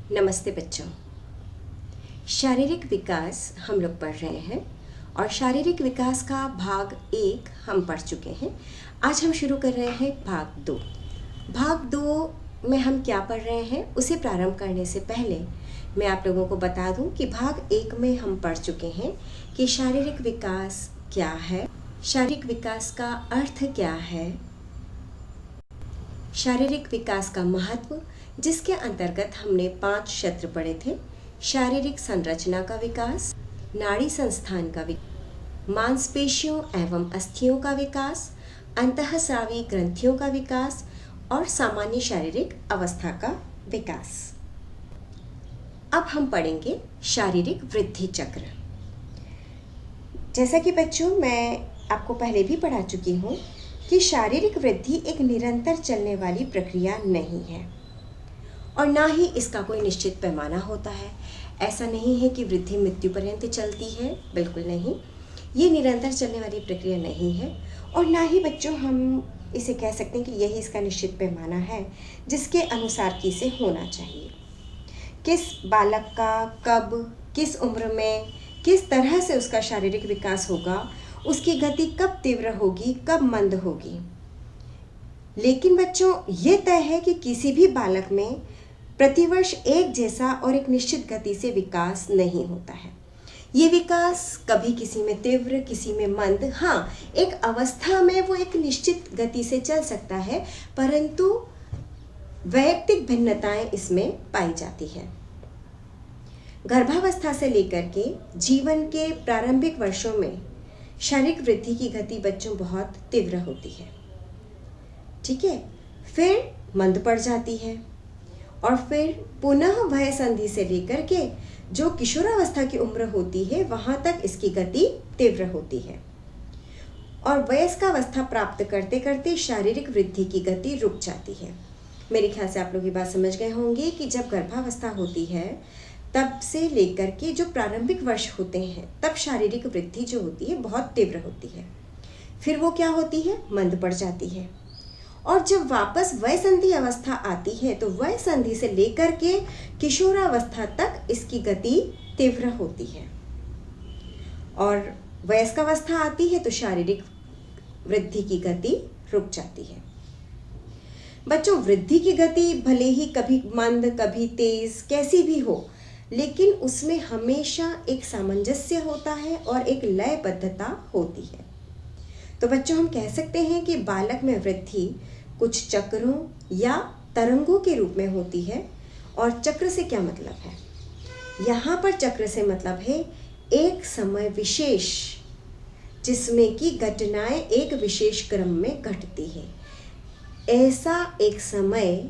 नमस्ते बच्चों। शारीरिक विकास हम लोग पढ़ रहे हैं और शारीरिक विकास का भाग 1 हम पढ़ चुके हैं। आज हम शुरू कर रहे हैं भाग 2। भाग 2 में हम क्या पढ़ रहे हैं उसे प्रारंभ करने से पहले मैं आप लोगों को बता दूं कि भाग 1 में हम पढ़ चुके हैं कि शारीरिक विकास क्या है, शारीरिक विकास का अर्थ क्या है, शारीरिक विकास का महत्व, जिसके अंतर्गत हमने 5 क्षेत्र पढ़े थे। शारीरिक संरचना का विकास, नाड़ी संस्थान का विकास, मांसपेशियों एवं अस्थियों का विकास, अंतःस्रावी ग्रंथियों का विकास और सामान्य शारीरिक अवस्था का विकास। अब हम पढ़ेंगे शारीरिक वृद्धि चक्र। जैसा कि बच्चों मैं आपको पहले भी पढ़ा चुकी हूँ कि शारीरिक वृद्धि एक निरंतर चलने वाली प्रक्रिया नहीं है और ना ही इसका कोई निश्चित पैमाना होता है। ऐसा नहीं है कि वृद्धि मृत्यु पर्यंत चलती है, बिल्कुल नहीं। ये निरंतर चलने वाली प्रक्रिया नहीं है और ना ही बच्चों हम इसे कह सकते हैं कि यही इसका निश्चित पैमाना है जिसके अनुसार कि इसे होना चाहिए। किस बालक का कब, किस उम्र में, किस तरह से उसका शारीरिक विकास होगा, उसकी गति कब तीव्र होगी, कब मंद होगी। लेकिन बच्चों ये तय है कि किसी भी बालक में प्रतिवर्ष एक जैसा और एक निश्चित गति से विकास नहीं होता है। ये विकास कभी किसी में तीव्र, किसी में मंद, हाँ एक अवस्था में वो एक निश्चित गति से चल सकता है, परंतु वैयक्तिक भिन्नताएं इसमें पाई जाती है। गर्भावस्था से लेकर के जीवन के प्रारंभिक वर्षों में शारीरिक वृद्धि की गति बच्चों बहुत तीव्र होती है, ठीक है, फिर मंद पड़ जाती है और फिर पुनः वय संधि से लेकर के जो किशोरावस्था की उम्र होती है वहां तक इसकी गति तीव्र होती है और वयस्कावस्था प्राप्त करते करते शारीरिक वृद्धि की गति रुक जाती है। मेरे ख्याल से आप लोग ये बात समझ गए होंगे कि जब गर्भावस्था होती है तब से लेकर के जो प्रारंभिक वर्ष होते हैं तब शारीरिक वृद्धि जो होती है बहुत तीव्र होती है, फिर वो क्या होती है, मंद पड़ जाती है और जब वापस वय संधि अवस्था आती है तो वय संधि से लेकर के किशोरावस्था तक इसकी गति तीव्र होती है और वयस्कावस्था आती है तो शारीरिक वृद्धि की गति रुक जाती है। बच्चों वृद्धि की गति भले ही कभी मंद कभी तेज कैसी भी हो, लेकिन उसमें हमेशा एक सामंजस्य होता है और एक लयबद्धता होती है। तो बच्चों हम कह सकते हैं कि बालक में वृद्धि कुछ चक्रों या तरंगों के रूप में होती है। और चक्र से क्या मतलब है, यहाँ पर चक्र से मतलब है एक समय विशेष जिसमें कि घटनाएं एक विशेष क्रम में घटती है। ऐसा एक समय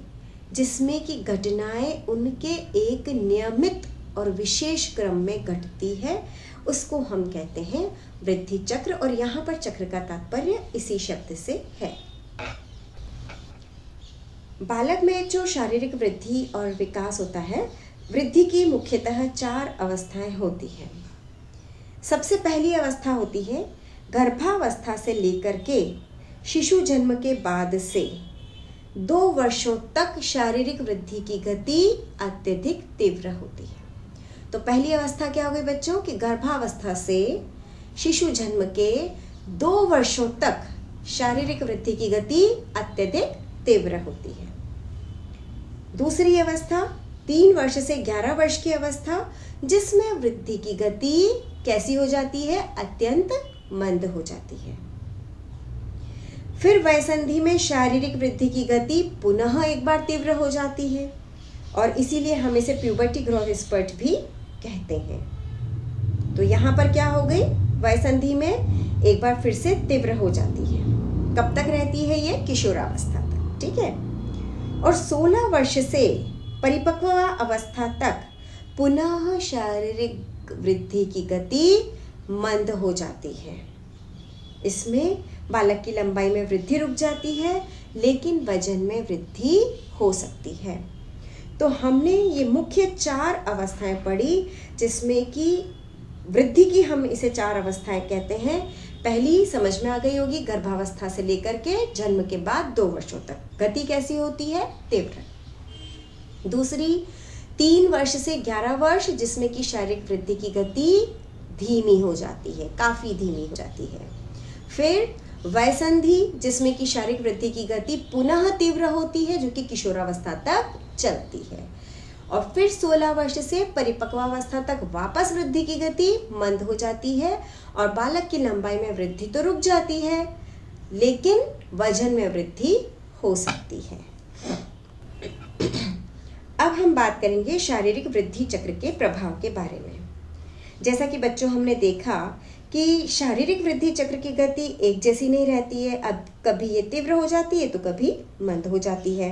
जिसमें कि घटनाएं उनके एक नियमित और विशेष क्रम में घटती है, उसको हम कहते हैं वृद्धि चक्र। और यहाँ पर चक्र का तात्पर्य इसी शब्द से है। बालक में जो शारीरिक वृद्धि और विकास होता है, वृद्धि की मुख्यतः 4 अवस्थाएं होती हैं। सबसे पहली अवस्था होती है गर्भावस्था से लेकर के शिशु जन्म के बाद से 2 वर्षों तक शारीरिक वृद्धि की गति अत्यधिक तीव्र होती है। तो पहली अवस्था क्या हो गई बच्चों कि गर्भावस्था से शिशु जन्म के 2 वर्षों तक शारीरिक वृद्धि की गति अत्यधिक तीव्र होती है। दूसरी अवस्था 3 वर्ष से 11 वर्ष की अवस्था, जिसमें वृद्धि की गति कैसी हो जाती है, अत्यंत मंद हो जाती है। फिर वय संधि में शारीरिक वृद्धि की गति पुनः एक बार तीव्र हो जाती है और इसीलिए हम इसे प्यूबर्टी ग्रोथ स्पर्ट भी कहते हैं। तो यहाँ पर क्या हो गई, वय संधि में एक बार फिर से तीव्र हो जाती है। कब तक रहती है ये, किशोरावस्था तक, ठीक है। और 16 वर्ष से परिपक्व अवस्था तक पुनः शारीरिक वृद्धि की गति मंद हो जाती है। इसमें बालक की लंबाई में वृद्धि रुक जाती है, लेकिन वजन में वृद्धि हो सकती है। तो हमने ये मुख्य 4 अवस्थाएं पढ़ी, जिसमें कि वृद्धि की हम इसे 4 अवस्थाएं कहते हैं। पहली समझ में आ गई होगी, गर्भावस्था से लेकर के जन्म के बाद 2 वर्षों तक गति कैसी होती है, तीव्र। दूसरी 3 वर्ष से 11 वर्ष जिसमें कि शारीरिक वृद्धि की गति धीमी हो जाती है, काफ़ी धीमी हो जाती है। फिर वयसंधि जिसमें कि शारीरिक वृद्धि की गति पुनः तीव्र होती है, जो कि किशोरावस्था तक चलती है। और फिर 16 वर्ष से परिपक्वावस्था तक वापस वृद्धि की गति मंद हो जाती है और बालक की लंबाई में वृद्धि तो रुक जाती है, लेकिन वजन में वृद्धि हो सकती है। अब हम बात करेंगे शारीरिक वृद्धि चक्र के प्रभाव के बारे में। जैसा कि बच्चों हमने देखा कि शारीरिक वृद्धि चक्र की गति एक जैसी नहीं रहती है, अब कभी ये तीव्र हो जाती है तो कभी मंद हो जाती है।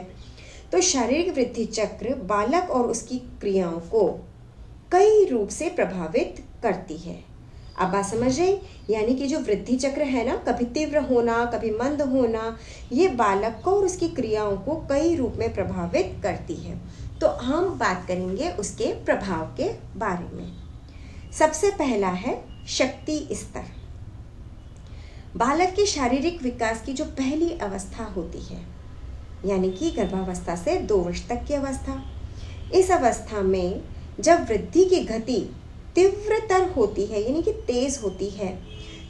तो शारीरिक वृद्धि चक्र बालक और उसकी क्रियाओं को कई रूप से प्रभावित करती है। आप बात समझ रहे, यानी कि जो वृद्धि चक्र है ना, कभी तीव्र होना कभी मंद होना, ये बालक को और उसकी क्रियाओं को कई रूप में प्रभावित करती है। तो हम बात करेंगे उसके प्रभाव के बारे में। सबसे पहला है शक्ति स्तर। बालक के शारीरिक विकास की जो पहली अवस्था होती है, यानी कि गर्भावस्था से 2 वर्ष तक की अवस्था, इस अवस्था में जब वृद्धि की गति तीव्रतर होती है, यानी कि तेज होती है,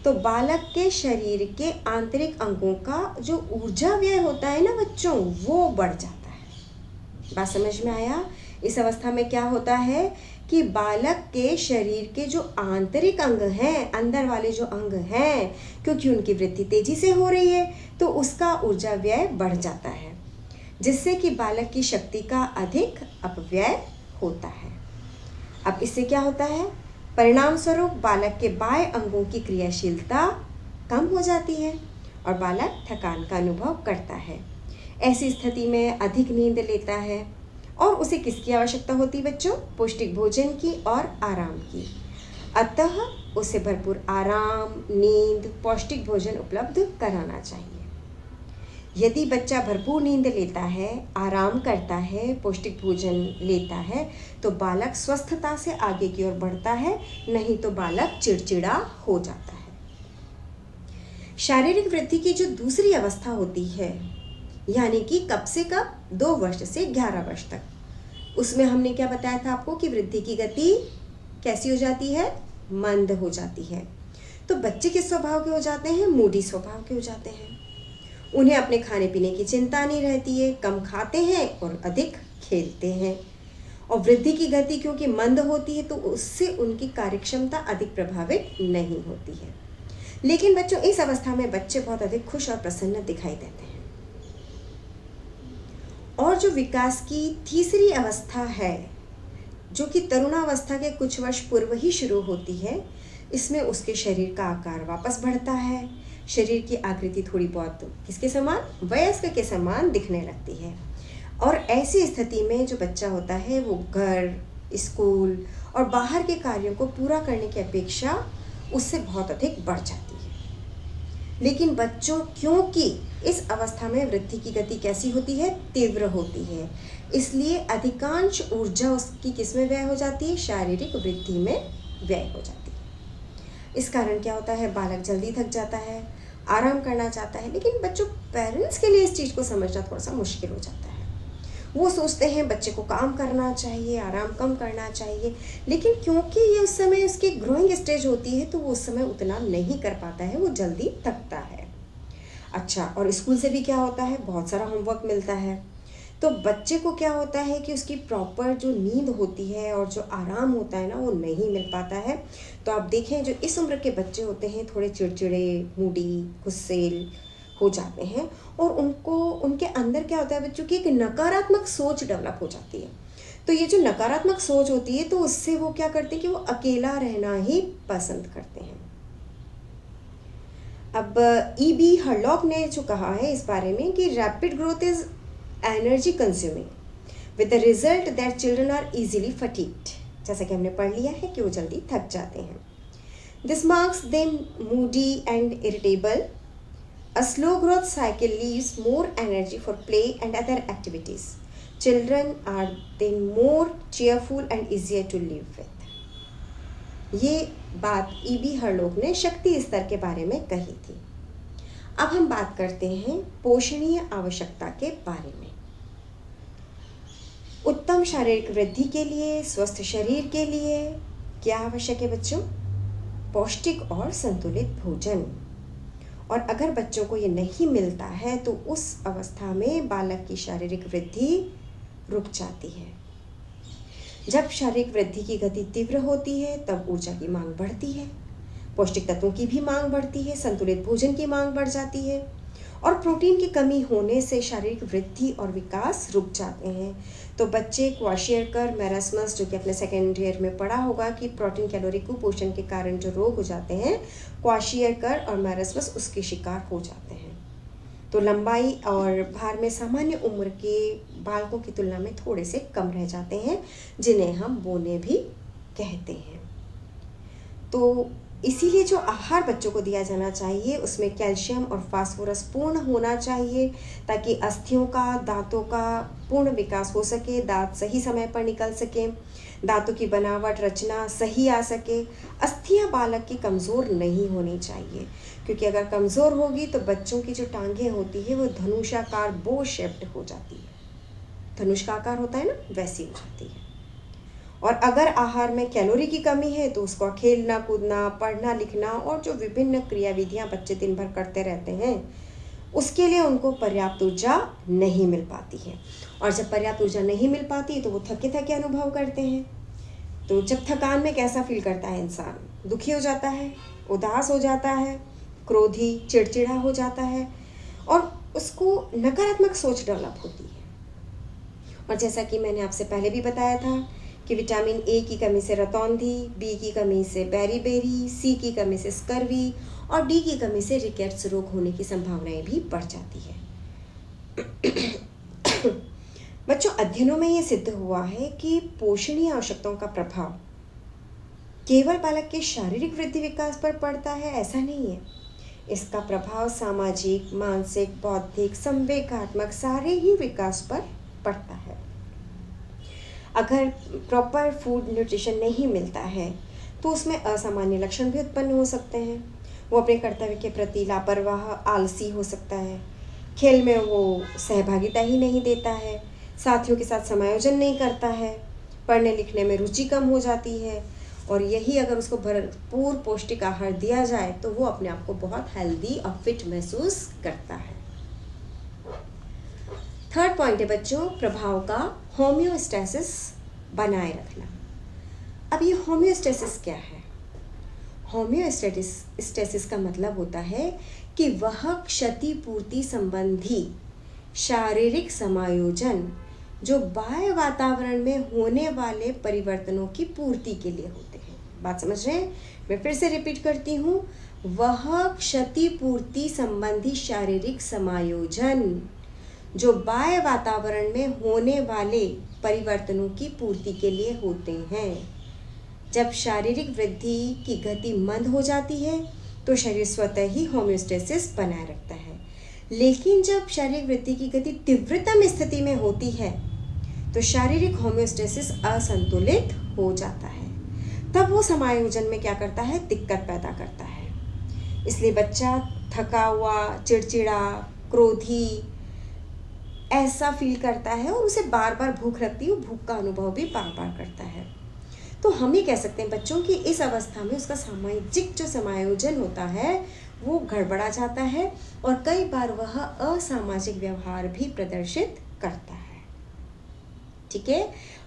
तो बालक के शरीर के आंतरिक अंगों का जो ऊर्जा व्यय होता है ना बच्चों, वो बढ़ जाता है। बात समझ में आया? इस अवस्था में क्या होता है कि बालक के शरीर के जो आंतरिक अंग हैं, अंदर वाले जो अंग हैं, क्योंकि उनकी वृद्धि तेजी से हो रही है तो उसका ऊर्जा व्यय बढ़ जाता है, जिससे कि बालक की शक्ति का अधिक अपव्यय होता है। अब इससे क्या होता है? परिणाम स्वरूप बालक के बाएं अंगों की क्रियाशीलता कम हो जाती है और बालक थकान का अनुभव करता है। ऐसी स्थिति में अधिक नींद लेता है और उसे किसकी आवश्यकता होती है बच्चों? पौष्टिक भोजन की और आराम की। अतः उसे भरपूर आराम, नींद, पौष्टिक भोजन उपलब्ध कराना चाहिए। यदि बच्चा भरपूर नींद लेता है, आराम करता है, पौष्टिक भोजन लेता है, तो बालक स्वस्थता से आगे की ओर बढ़ता है, नहीं तो बालक चिड़चिड़ा हो जाता है। शारीरिक वृद्धि की जो दूसरी अवस्था होती है, यानी कि कब से कब? 2 वर्ष से 11 वर्ष तक, उसमें हमने क्या बताया था आपको कि वृद्धि की गति कैसी हो जाती है? मंद हो जाती है। तो बच्चे किस स्वभाव के हो जाते हैं? मूडी स्वभाव के हो जाते हैं। उन्हें अपने खाने पीने की चिंता नहीं रहती है, कम खाते हैं और अधिक खेलते हैं। और वृद्धि की गति क्योंकि मंद होती है तो उससे उनकी कार्यक्षमता अधिक प्रभावित नहीं होती है। लेकिन बच्चों, इस अवस्था में बच्चे बहुत अधिक खुश और प्रसन्न दिखाई देते हैं। और जो विकास की तीसरी अवस्था है, जो कि तरुणावस्था के कुछ वर्ष पूर्व ही शुरू होती है, इसमें उसके शरीर का आकार वापस बढ़ता है, शरीर की आकृति थोड़ी बहुत किसके समान? वयस्क के समान दिखने लगती है। और ऐसी स्थिति में जो बच्चा होता है वो घर, स्कूल और बाहर के कार्यों को पूरा करने की अपेक्षा उससे बहुत अधिक बढ़ जाती है। लेकिन बच्चों, क्योंकि इस अवस्था में वृद्धि की गति कैसी होती है? तीव्र होती है, इसलिए अधिकांश ऊर्जा उसकी किस में व्यय हो जाती है? शारीरिक वृद्धि में व्यय हो जाती है। इस कारण क्या होता है? बालक जल्दी थक जाता है, आराम करना चाहता है। लेकिन बच्चों, पेरेंट्स के लिए इस चीज़ को समझना थोड़ा सा मुश्किल हो जाता है। वो सोचते हैं बच्चे को काम करना चाहिए, आराम कम करना चाहिए, लेकिन क्योंकि ये उस समय उसकी ग्रोइंग स्टेज होती है तो वो उस समय उतना नहीं कर पाता है, वो जल्दी थकता है। अच्छा, और स्कूल से भी क्या होता है? बहुत सारा होमवर्क मिलता है, तो बच्चे को क्या होता है कि उसकी प्रॉपर जो नींद होती है और जो आराम होता है ना, वो नहीं मिल पाता है। तो आप देखें, जो इस उम्र के बच्चे होते हैं थोड़े चिड़चिड़े, मूडी, गुस्सेल हो जाते हैं और उनके अंदर क्या होता है बच्चों की? एक नकारात्मक सोच डेवलप हो जाती है। तो ये जो नकारात्मक सोच होती है तो उससे वो क्या करते हैं कि वो अकेला रहना ही पसंद करते हैं। अब E.B. हर्लॉक ने जो कहा है इस बारे में कि rapid growth is energy consuming with the result that children are easily fatigued. जैसा कि हमने पढ़ लिया है कि वो जल्दी थक जाते हैं। This marks them Moody and irritable. A slow growth cycle leaves more energy for play and other activities. Children are then more cheerful and easier to live with. ये बात E.B. हर्लॉक ने शक्ति स्तर के बारे में कही थी। अब हम बात करते हैं पोषणीय आवश्यकता के बारे में। उत्तम उत्तम शारीरिक वृद्धि के लिए, स्वस्थ शरीर के लिए क्या आवश्यक है बच्चों? पौष्टिक और संतुलित भोजन। और अगर बच्चों को ये नहीं मिलता है तो उस अवस्था में बालक की शारीरिक वृद्धि रुक जाती है। जब शारीरिक वृद्धि की गति तीव्र होती है तब ऊर्जा की मांग बढ़ती है, पौष्टिक तत्वों की भी मांग बढ़ती है, संतुलित भोजन की मांग बढ़ जाती है और प्रोटीन की कमी होने से शारीरिक वृद्धि और विकास रुक जाते हैं। तो बच्चे क्वाशियरकर, मैरास्मस, जो कि अपने सेकेंड ईयर में पढ़ा होगा कि प्रोटीन कैलोरी कुपोषण के कारण जो रोग हो जाते हैं, क्वाशियरकर और मैरास्मस उसके शिकार हो जाते हैं। तो लंबाई और भार में सामान्य उम्र के बालकों की तुलना में थोड़े से कम रह जाते हैं, जिन्हें हम बोने भी कहते हैं। तो इसीलिए जो आहार बच्चों को दिया जाना चाहिए उसमें कैल्शियम और फास्फोरस पूर्ण होना चाहिए, ताकि अस्थियों का, दांतों का पूर्ण विकास हो सके, दांत सही समय पर निकल सके, दांतों की बनावट, रचना सही आ सके। अस्थियां बालक की कमज़ोर नहीं होनी चाहिए, क्योंकि अगर कमज़ोर होगी तो बच्चों की जो टांगें होती है वो धनुषाकार, बो शेप्ड हो जाती है। धनुष का आकार होता है ना, वैसी हो जाती है। और अगर आहार में कैलोरी की कमी है तो उसको खेलना कूदना, पढ़ना लिखना और जो विभिन्न क्रियाविधियां बच्चे दिन भर करते रहते हैं उसके लिए उनको पर्याप्त ऊर्जा नहीं मिल पाती है। और जब पर्याप्त ऊर्जा नहीं मिल पाती तो वो थके थके अनुभव करते हैं। तो जब थकान में कैसा फील करता है इंसान? दुखी हो जाता है, उदास हो जाता है, क्रोधी, चिड़चिड़ा हो जाता है और उसको नकारात्मक सोच डेवलप होती है। और जैसा कि मैंने आपसे पहले भी बताया था कि विटामिन ए की कमी से रतौंधी, बी की कमी से बेरी, सी की कमी से स्कर्वी और डी की कमी से रिकेट्स रोग होने की संभावनाएं भी बढ़ जाती है। बच्चों, अध्ययनों में ये सिद्ध हुआ है कि पोषणीय आवश्यकताओं का प्रभाव केवल बालक के शारीरिक वृद्धि विकास पर पड़ता है, ऐसा नहीं है। इसका प्रभाव सामाजिक, मानसिक, बौद्धिक, संवेगात्मक सारे ही विकास पर पड़ता है। अगर प्रॉपर फूड न्यूट्रिशन नहीं मिलता है तो उसमें असामान्य लक्षण भी उत्पन्न हो सकते हैं। वो अपने कर्तव्य के प्रति लापरवाह, आलसी हो सकता है, खेल में वो सहभागिता ही नहीं देता है, साथियों के साथ समायोजन नहीं करता है, पढ़ने लिखने में रुचि कम हो जाती है। और यही अगर उसको भरपूर पौष्टिक आहार दिया जाए तो वो अपने आप को बहुत हेल्दी और फिट महसूस करता है। थर्ड पॉइंट है बच्चों, प्रभाव का होम्योस्टेसिस बनाए रखना। अब ये होम्योस्टेसिस क्या है? होम्योस्टेसिस का मतलब होता है कि वह क्षतिपूर्ति संबंधी शारीरिक समायोजन जो बाह्य वातावरण में होने वाले परिवर्तनों की पूर्ति के लिए होते हैं। बात समझ रहे हैं? मैं फिर से रिपीट करती हूँ, वह क्षतिपूर्ति संबंधी शारीरिक समायोजन जो बाह्य वातावरण में होने वाले परिवर्तनों की पूर्ति के लिए होते हैं। जब शारीरिक वृद्धि की गति मंद हो जाती है तो शरीर स्वतः ही होम्योस्टेसिस बनाए रखता है, लेकिन जब शारीरिक वृद्धि की गति तीव्रतम स्थिति में होती है तो शारीरिक होम्योस्टेसिस असंतुलित हो जाता है। तब वो समायोजन में क्या करता है? दिक्कत पैदा करता है। इसलिए बच्चा थका हुआ, चिड़चिड़ा, क्रोधी ऐसा फील करता है और उसे बार बार भूख लगती है, भूख का अनुभव भी बार बार करता है। तो हम ये कह सकते हैं बच्चों की इस अवस्था में उसका सामाजिक जो समायोजन होता है वो गड़बड़ा जाता है और कई बार वह असामाजिक व्यवहार भी प्रदर्शित करता है। ठीक है,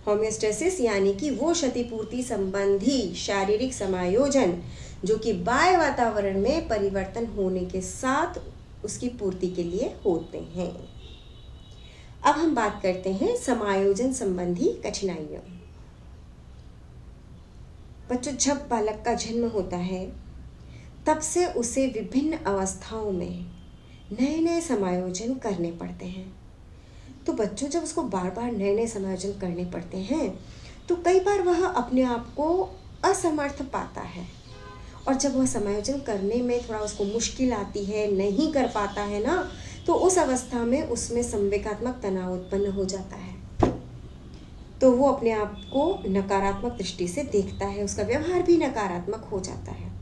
होम्योस्टेसिस यानी कि वो क्षतिपूर्ति संबंधी शारीरिक समायोजन जो कि बाह्य वातावरण में परिवर्तन होने के साथ उसकी पूर्ति के लिए होते हैं। अब हम बात करते हैं समायोजन संबंधी कठिनाइयों। बच्चों, जब बालक का जन्म होता है तब से उसे विभिन्न अवस्थाओं में नए नए समायोजन करने पड़ते हैं। तो बच्चों, जब उसको बार बार नए नए समायोजन करने पड़ते हैं तो कई बार वह अपने आप को असमर्थ पाता है और जब वह समायोजन करने में थोड़ा उसको मुश्किल आती है, नहीं कर पाता है ना, तो उस अवस्था में उसमें संवेगात्मक तनाव उत्पन्न हो जाता है। तो वो अपने आप को नकारात्मक दृष्टि से देखता है, उसका व्यवहार भी नकारात्मक हो जाता है।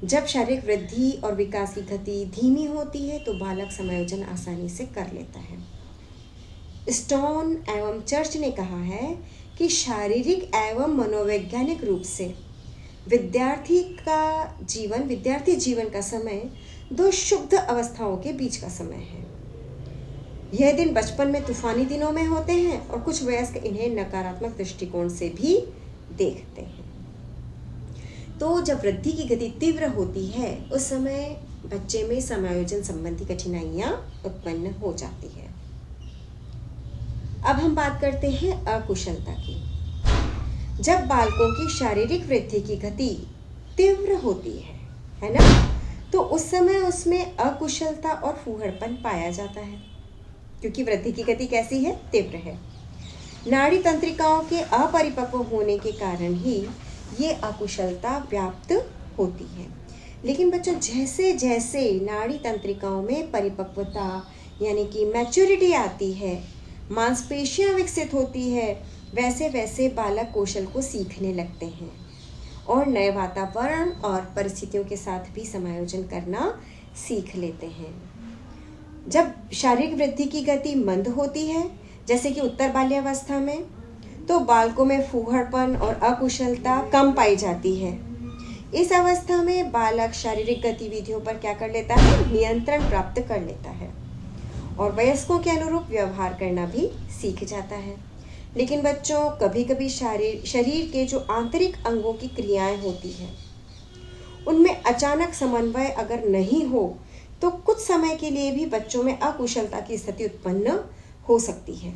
जब शारीरिक वृद्धि और विकास की गति धीमी होती है तो बालक समायोजन आसानी से कर लेता है। स्टोन एवं चर्च ने कहा है कि शारीरिक एवं मनोवैज्ञानिक रूप से विद्यार्थी जीवन का समय दो शुद्ध अवस्थाओं के बीच का समय है। यह दिन बचपन में तूफानी दिनों में होते हैं और कुछ वयस्क इन्हें नकारात्मक दृष्टिकोण से भी देखते हैं। तो जब वृद्धि की गति तीव्र होती है उस समय बच्चे में समायोजन संबंधी कठिनाइयां उत्पन्न हो जाती है। अब हम बात करते हैं अकुशलता की। जब बालकों की शारीरिक वृद्धि की गति तीव्र होती है ना, तो उस समय उसमें अकुशलता और फूहड़पन पाया जाता है, क्योंकि वृद्धि की गति कैसी है? तीव्र है। नाड़ी तंत्रिकाओं के अपरिपक्व होने के कारण ही ये अकुशलता व्याप्त होती है। लेकिन बच्चों, जैसे जैसे नाड़ी तंत्रिकाओं में परिपक्वता यानी कि मैच्योरिटी आती है, मांसपेशियां विकसित होती है, वैसे वैसे बालक कौशल को सीखने लगते हैं और नए वातावरण और परिस्थितियों के साथ भी समायोजन करना सीख लेते हैं। जब शारीरिक वृद्धि की गति मंद होती है, जैसे कि उत्तर बाल्यावस्था में, तो बालकों में फूहड़पन और अकुशलता कम पाई जाती है। इस अवस्था में बालक शारीरिक गतिविधियों पर क्या कर लेता है? नियंत्रण प्राप्त कर लेता है और वयस्कों के अनुरूप व्यवहार करना भी सीख जाता है। लेकिन बच्चों, कभी कभी शरीर के जो आंतरिक अंगों की क्रियाएं होती हैं, उनमें अचानक समन्वय अगर नहीं हो तो कुछ समय के लिए भी बच्चों में अकुशलता की स्थिति उत्पन्न हो सकती है।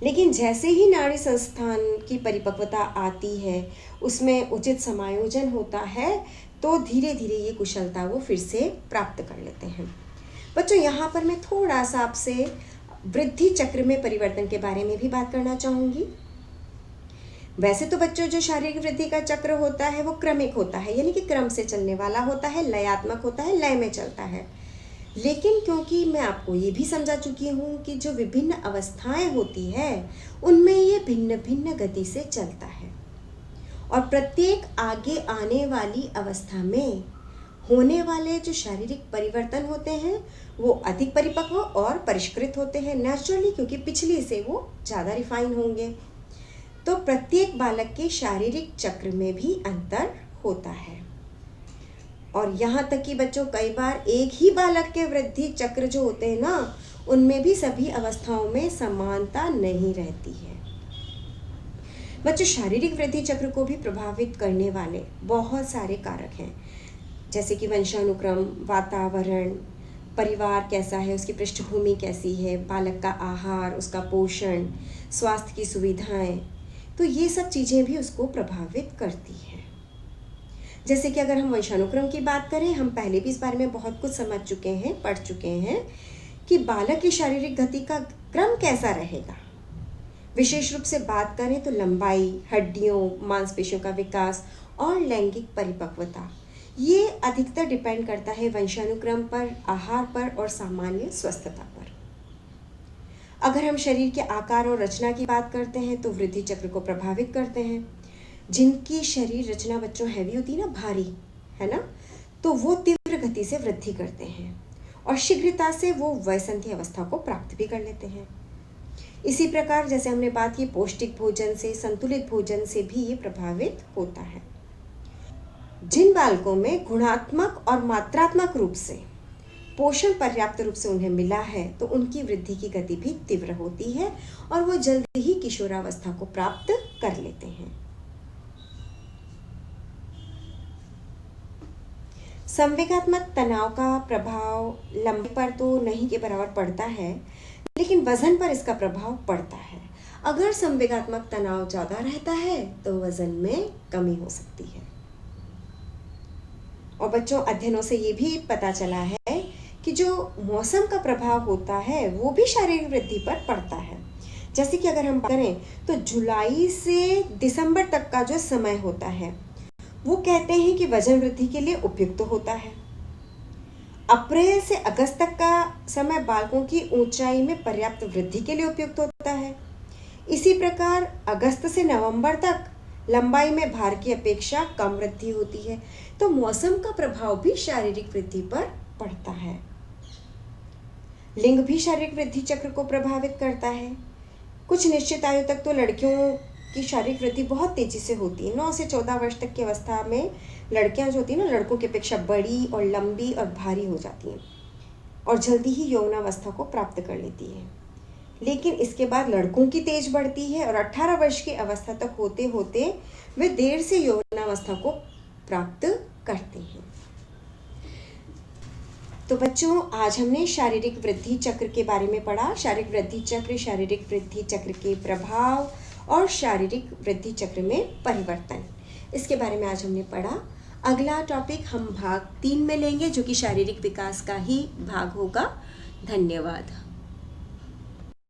लेकिन जैसे ही नाड़ी संस्थान की परिपक्वता आती है, उसमें उचित समायोजन होता है, तो धीरे धीरे ये कुशलता वो फिर से प्राप्त कर लेते हैं। बच्चों, यहाँ पर मैं थोड़ा सा आपसे वृद्धि चक्र में परिवर्तन के बारे में भी बात करना चाहूँगी। वैसे तो बच्चों, जो शारीरिक वृद्धि का चक्र होता है वो क्रमिक होता है, यानी कि क्रम से चलने वाला होता है, लयात्मक होता है, लय में चलता है। लेकिन क्योंकि मैं आपको ये भी समझा चुकी हूँ कि जो विभिन्न अवस्थाएं होती है उनमें ये भिन्न भिन्न गति से चलता है और प्रत्येक आगे आने वाली अवस्था में होने वाले जो शारीरिक परिवर्तन होते हैं वो अधिक परिपक्व और परिष्कृत होते हैं नेचुरली, क्योंकि पिछली से वो ज़्यादा रिफाइन होंगे। तो प्रत्येक बालक के शारीरिक चक्र में भी अंतर होता है और यहाँ तक कि बच्चों, कई बार एक ही बालक के वृद्धि चक्र जो होते हैं ना, उनमें भी सभी अवस्थाओं में समानता नहीं रहती है। बच्चों, शारीरिक वृद्धि चक्र को भी प्रभावित करने वाले बहुत सारे कारक हैं, जैसे कि वंशानुक्रम, वातावरण, परिवार कैसा है, उसकी पृष्ठभूमि कैसी है, बालक का आहार, उसका पोषण, स्वास्थ्य की सुविधाएं, तो ये सब चीज़ें भी उसको प्रभावित करती हैं। जैसे कि अगर हम वंशानुक्रम की बात करें, हम पहले भी इस बारे में बहुत कुछ समझ चुके हैं, पढ़ चुके हैं कि बालक की शारीरिक गति का क्रम कैसा रहेगा। विशेष रूप से बात करें तो लंबाई, हड्डियों, मांसपेशियों का विकास और लैंगिक परिपक्वता, ये अधिकतर डिपेंड करता है वंशानुक्रम पर, आहार पर और सामान्य स्वस्थता पर। अगर हम शरीर के आकार और रचना की बात करते हैं तो वृद्धि चक्र को प्रभावित करते हैं। जिनकी शरीर रचना बच्चों हैवी होती है ना, भारी है ना, तो वो तीव्र गति से वृद्धि करते हैं और शीघ्रता से वो वयसंधि अवस्था को प्राप्त भी कर लेते हैं। इसी प्रकार जैसे हमने बात की पौष्टिक भोजन से, संतुलित भोजन से भी ये प्रभावित होता है। जिन बालकों में गुणात्मक और मात्रात्मक रूप से पोषण पर्याप्त रूप से उन्हें मिला है तो उनकी वृद्धि की गति भी तीव्र होती है और वो जल्दी ही किशोरावस्था को प्राप्त कर लेते हैं। संवेगात्मक तनाव का प्रभाव लंबाई पर तो नहीं के बराबर पड़ता है, लेकिन वजन पर इसका प्रभाव पड़ता है। अगर संवेगात्मक तनाव ज़्यादा रहता है तो वजन में कमी हो सकती है। और बच्चों, अध्ययनों से ये भी पता चला है कि जो मौसम का प्रभाव होता है वो भी शारीरिक वृद्धि पर पड़ता है। जैसे कि अगर हम बात करें तो जुलाई से दिसंबर तक का जो समय होता है वो कहते हैं कि वजन वृद्धि के लिए उपयुक्त होता है। अप्रैल से अगस्त तक का समय बालकों की ऊंचाई में पर्याप्त वृद्धि के लिए उपयुक्त होता है। इसी प्रकार अगस्त से नवंबर तक लंबाई में भार की अपेक्षा कम वृद्धि होती है। तो मौसम का प्रभाव भी शारीरिक वृद्धि पर पड़ता है। लिंग भी शारीरिक वृद्धि चक्र को प्रभावित करता है। कुछ निश्चित आयु तक तो लड़कियों की शारीरिक वृद्धि बहुत तेजी से होती है। 9 से 14 वर्ष तक की अवस्था में लड़कियां जो होती हैं ना, लड़कों की अपेक्षा बड़ी और लंबी और भारी हो जाती हैं और जल्दी ही यौवनावस्था को प्राप्त कर लेती है। लेकिन इसके बाद लड़कों की तेज बढ़ती है और 18 वर्ष की अवस्था तक होते होते वे देर से यौवनावस्था को प्राप्त करते हैं। तो बच्चों, आज हमने शारीरिक वृद्धि चक्र के बारे में पढ़ा। शारीरिक वृद्धि चक्र के प्रभाव और शारीरिक वृद्धि चक्र में परिवर्तन, इसके बारे में आज हमने पढ़ा। अगला टॉपिक हम भाग 3 में लेंगे, जो कि शारीरिक विकास का ही भाग होगा। धन्यवाद।